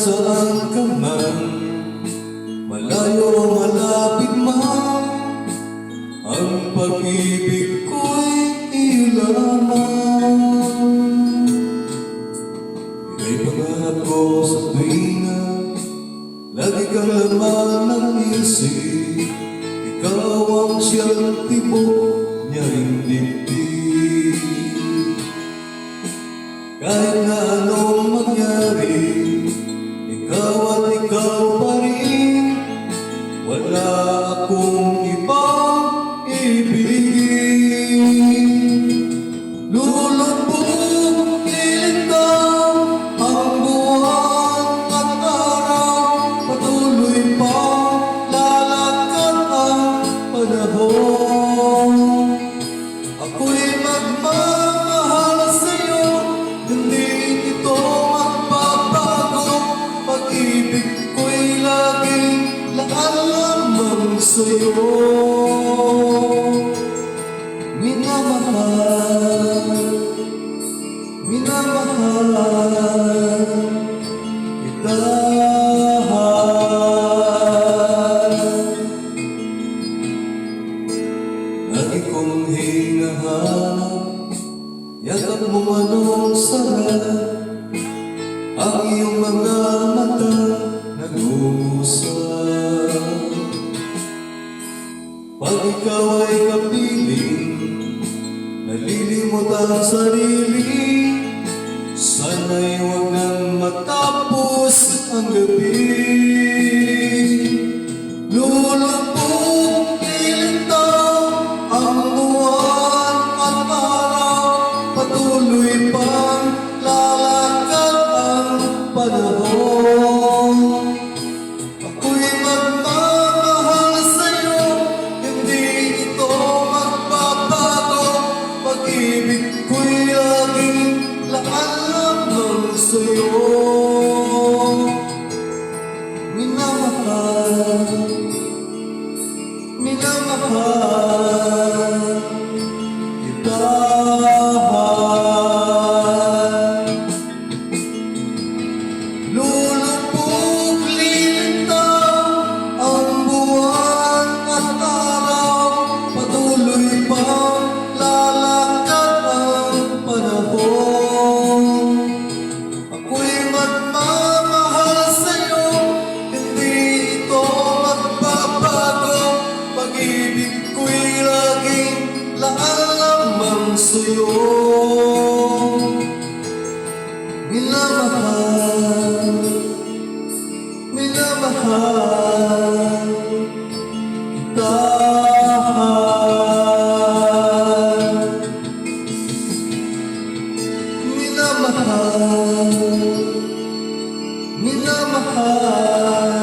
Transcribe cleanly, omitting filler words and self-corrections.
nasaan ka man, malayo o malapit man, ang pag-ibig ko'y iyo lamang. Ika'y pangarap ko sa tuwina, lagi kang laman ng isip. Ikaw ang siyang tibok niya'y dibdib. Kahit na anong mangyari, ikaw at ikaw pa rin. Wala akong ibang ibigin. Lulubog, lilitaw ang buwan at araw. Patuloy pa lalakad ang panahon. Ako'y magmamahal sa'yo, hindi ito magbabago. Pag-ibig ko'y laging laan lamang sa'yo. Minamahal, minamahal kita. Lagi kong hinahanap, yakap mo anong sarap, ang iyong mga mata nag-uusap. Pag ikaw ay kapiling, nalilimot ang sarili. Sana'y huwag nang matapos ang gabi. Lulubog, lilitaw ang buwan at araw. Patuloy pang lalakad ang panahon. Ako'y magmamahal sa'yo, hindi ito magbabago. Pag-ibig ko'y laging laan lamang sa'yo. Minamahal, minamahal kita. Lulubog, lilitaw ang buwan at araw. Patuloy pang lalakad ang panahon. Ako'y magmamahal sa'yo, hindi ito magbabago. Pag-ibig ko'y laging laan lamang sa'yo. Minamahal, minamahal kita. Minamahal, minamahal